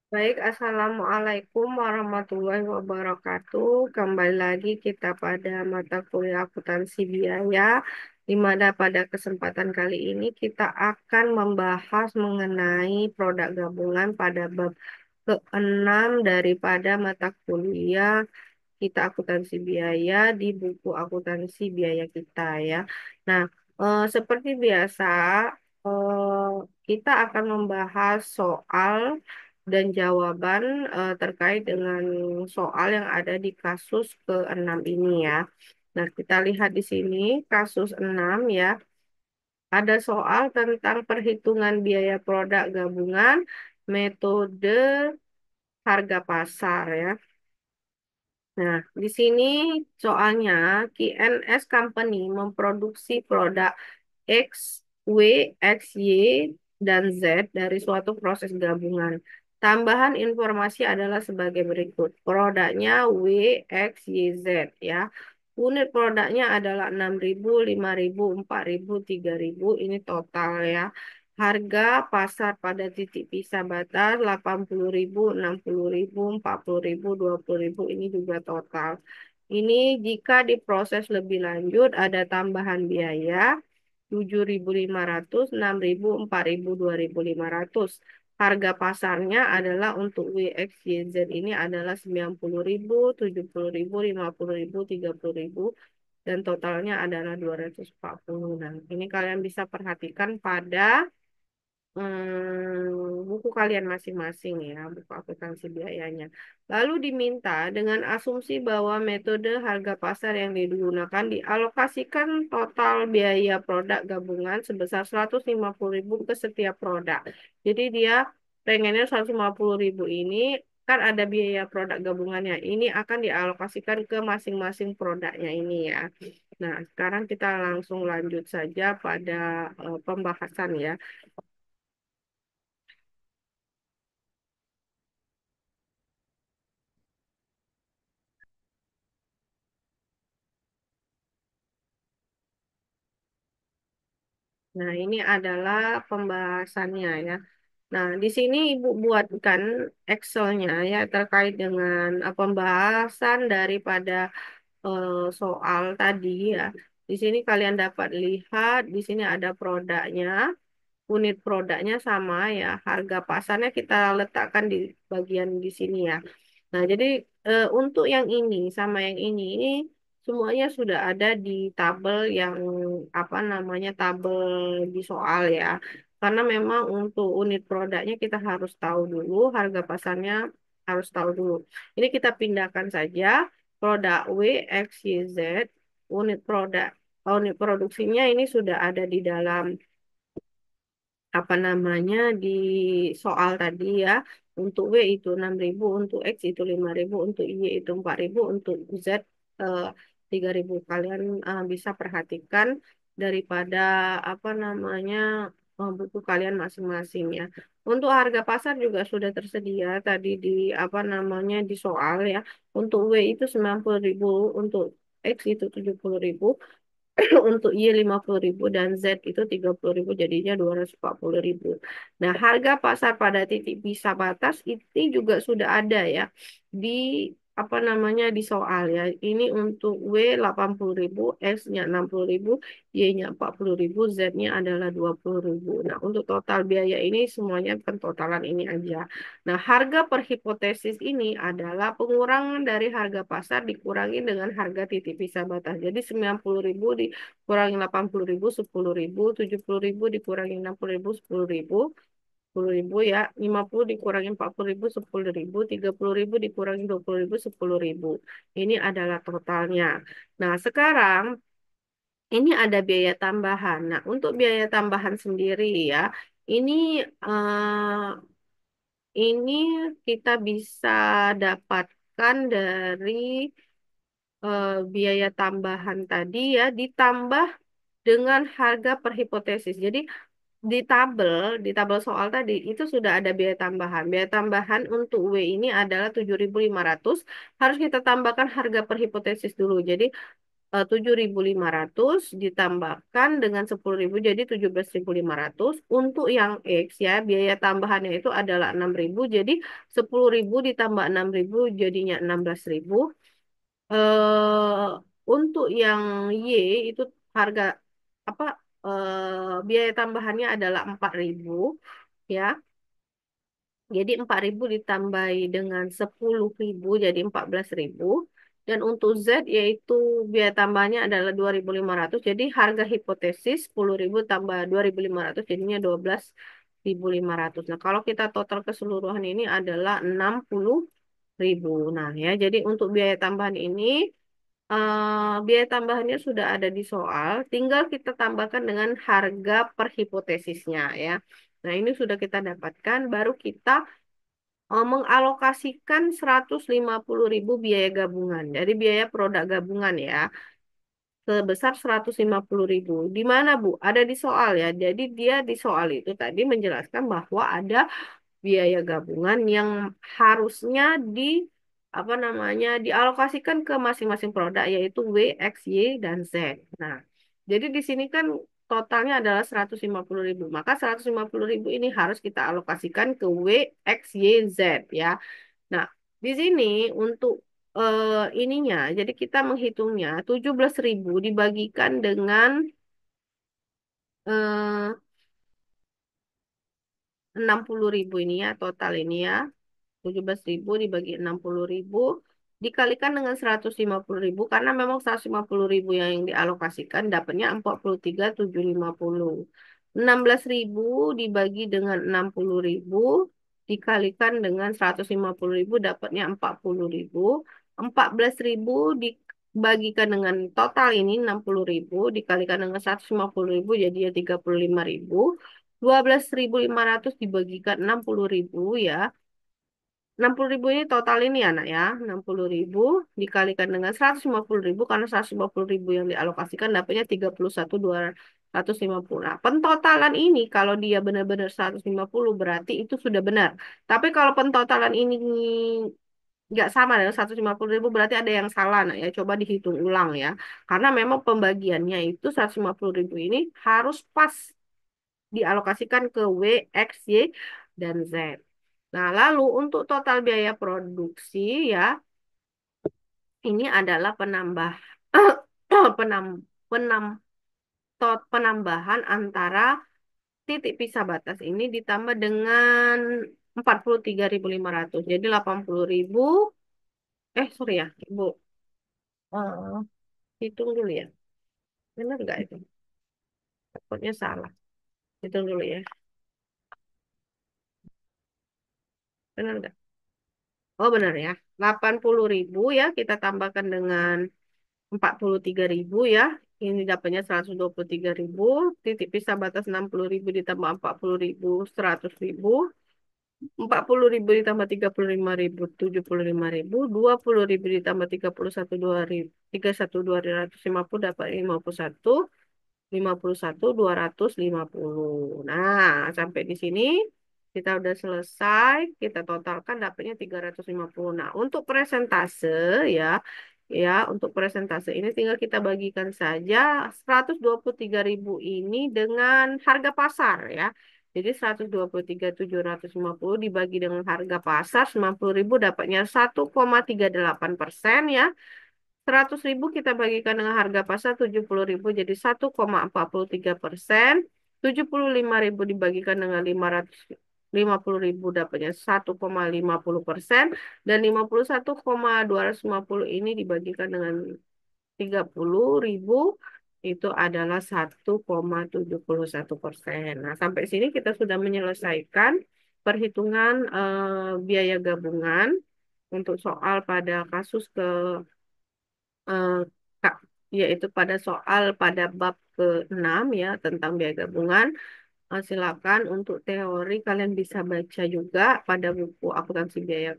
Baik, Assalamualaikum warahmatullahi wabarakatuh. Kembali lagi kita pada mata kuliah akuntansi biaya, di mana pada kesempatan kali ini kita akan membahas mengenai produk gabungan pada bab keenam daripada mata kuliah kita akuntansi biaya di buku akuntansi biaya kita ya. Nah, seperti biasa, eh, kita akan membahas soal dan jawaban terkait dengan soal yang ada di kasus ke-6 ini ya. Nah, kita lihat di sini kasus 6 ya. Ada soal tentang perhitungan biaya produk gabungan, metode harga pasar ya. Nah, di sini soalnya QNS Company memproduksi produk X, W, X, Y, dan Z dari suatu proses gabungan. Tambahan informasi adalah sebagai berikut. Produknya W, X, Y, Z ya. Unit produknya adalah 6.000, 5.000, 4.000, 3.000. Ini total ya. Harga pasar pada titik pisah batas 80.000, 60.000, 40.000, 20.000 ini juga total. Ini jika diproses lebih lanjut ada tambahan biaya 7.500, 6.000, 4.000, 2.500. Harga pasarnya adalah untuk WXYZ ini adalah 90.000, 70.000, 50.000, 30.000 dan totalnya adalah 240. Nah, ini kalian bisa perhatikan pada buku kalian masing-masing ya, buku akuntansi biayanya. Lalu diminta dengan asumsi bahwa metode harga pasar yang digunakan dialokasikan total biaya produk gabungan sebesar 150.000 ke setiap produk. Jadi dia pengennya 150.000 ini kan ada biaya produk gabungannya. Ini akan dialokasikan ke masing-masing produknya ini ya. Nah, sekarang kita langsung lanjut saja pada pembahasan ya. Nah, ini adalah pembahasannya ya. Nah, di sini Ibu buatkan Excelnya ya terkait dengan pembahasan daripada soal tadi ya. Di sini kalian dapat lihat, di sini ada produknya, unit produknya sama ya. Harga pasarnya kita letakkan di bagian di sini ya. Nah, jadi untuk yang ini sama yang ini semuanya sudah ada di tabel yang apa namanya tabel di soal ya. Karena memang untuk unit produknya kita harus tahu dulu, harga pasarnya harus tahu dulu. Ini kita pindahkan saja produk W, X, Y, Z, unit produksinya ini sudah ada di dalam apa namanya di soal tadi ya. Untuk W itu 6.000, untuk X itu 5.000, untuk Y itu 4.000, untuk Z eh, 3.000. Kalian bisa perhatikan daripada apa namanya buku kalian masing-masing ya. Untuk harga pasar juga sudah tersedia tadi di apa namanya di soal ya. Untuk W itu 90.000, untuk X itu 70.000, untuk Y 50.000 dan Z itu 30.000 jadinya 240.000. Nah, harga pasar pada titik pisah batas ini juga sudah ada ya di apa namanya di soal ya. Ini untuk W 80.000, X-nya 60.000, Y-nya 40.000, Z-nya adalah 20.000. Nah, untuk total biaya ini semuanya pentotalan ini aja. Nah, harga per hipotesis ini adalah pengurangan dari harga pasar dikurangi dengan harga titik pisah batas. Jadi 90.000 dikurangi 80.000, 10.000, 70.000 dikurangi 60.000, 10.000, 10.000 ya, 50 dikurangi 40.000, 10.000, 30.000 dikurangi 20.000, 10.000. Ini adalah totalnya. Nah, sekarang ini ada biaya tambahan. Nah, untuk biaya tambahan sendiri ya, ini ini kita bisa dapatkan dari biaya tambahan tadi ya, ditambah dengan harga per hipotesis. Jadi di tabel soal tadi itu sudah ada biaya tambahan. Biaya tambahan untuk W ini adalah 7.500. Harus kita tambahkan harga per hipotesis dulu. Jadi 7.500 ditambahkan dengan 10.000 jadi 17.500. Untuk yang X ya, biaya tambahannya itu adalah 6.000. Jadi 10.000 ditambah 6.000 jadinya 16.000. Untuk yang Y itu harga apa biaya tambahannya adalah 4.000 ya. Jadi 4.000 ditambahi dengan 10.000 jadi 14.000. Dan untuk Z yaitu biaya tambahnya adalah 2.500. Jadi harga hipotesis 10.000 tambah 2.500 jadinya 12.500. Nah, kalau kita total keseluruhan ini adalah 60.000. Nah, ya, jadi untuk biaya tambahan ini biaya tambahannya sudah ada di soal, tinggal kita tambahkan dengan harga per hipotesisnya ya. Nah, ini sudah kita dapatkan, baru kita mengalokasikan 150.000 biaya gabungan. Jadi biaya produk gabungan ya, sebesar 150.000. Di mana, Bu? Ada di soal ya. Jadi dia di soal itu tadi menjelaskan bahwa ada biaya gabungan yang harusnya di apa namanya dialokasikan ke masing-masing produk yaitu W, X, Y, dan Z. Nah, jadi di sini kan totalnya adalah 150.000. Maka 150.000 ini harus kita alokasikan ke W, X, Y, Z ya. Nah, di sini untuk ininya, jadi kita menghitungnya 17.000 dibagikan dengan 60.000 ini ya, total ini ya. 17.000 dibagi 60.000 dikalikan dengan 150.000 karena memang 150.000 yang dialokasikan dapatnya 43.750. 16.000 dibagi dengan 60.000 dikalikan dengan 150.000 dapatnya 40.000. 14.000 dibagikan dengan total ini 60.000 dikalikan dengan 150.000 jadi ya 35.000. 12.500 dibagikan 60.000 ya. 60.000 ini total ini ya nak ya. 60.000 dikalikan dengan 150.000 karena 150.000 yang dialokasikan dapatnya 31.250. Nah, pentotalan ini kalau dia benar-benar 150 berarti itu sudah benar. Tapi kalau pentotalan ini nggak sama dengan 150.000 berarti ada yang salah nah ya. Coba dihitung ulang ya. Karena memang pembagiannya itu 150.000 ini harus pas dialokasikan ke W, X, Y, dan Z. Nah, lalu untuk total biaya produksi ya, ini adalah penam, penam, penambahan antara titik pisah batas ini ditambah dengan 43.500. Jadi 80.000. Sorry ya, Ibu. Eh, hitung dulu ya. Benar nggak itu? Takutnya salah. Hitung dulu ya. Benar nggak? Oh, benar ya. 80.000 ya, kita tambahkan dengan 43.000 ya. Ini dapatnya 123.000. Titik pisah batas 60.000 ditambah 40.000, 100.000. 40.000 ditambah 35.000, 75.000. 20.000 ditambah 31.200, 31.250 dapat 51.250. Nah, sampai di sini kita udah selesai. Kita totalkan dapatnya 350. Nah, untuk presentase ya, untuk presentase ini tinggal kita bagikan saja 123.000 ini dengan harga pasar ya. Jadi 123.750 dibagi dengan harga pasar 90.000 dapatnya 1,38% ya. 100.000 kita bagikan dengan harga pasar 70.000 jadi 1,43%. 75.000 dibagikan dengan 550.000 dapatnya 1,50%. Dan 51.250 ini dibagikan dengan 30.000 itu adalah 1,71%. Nah, sampai sini kita sudah menyelesaikan perhitungan biaya gabungan untuk soal pada kasus eh, Kak, yaitu pada soal pada bab ke-6 ya tentang biaya gabungan. Silakan untuk teori kalian bisa baca juga pada buku akuntansi biaya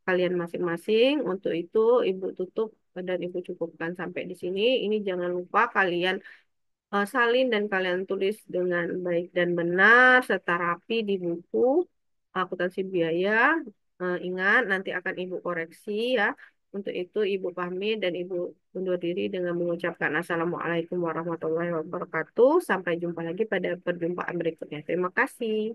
kalian masing-masing. Untuk itu Ibu tutup dan Ibu cukupkan sampai di sini. Ini jangan lupa kalian salin dan kalian tulis dengan baik dan benar serta rapi di buku akuntansi biaya. Ingat nanti akan Ibu koreksi ya. Untuk itu, Ibu pamit dan Ibu undur diri dengan mengucapkan Assalamualaikum warahmatullahi wabarakatuh. Sampai jumpa lagi pada perjumpaan berikutnya. Terima kasih.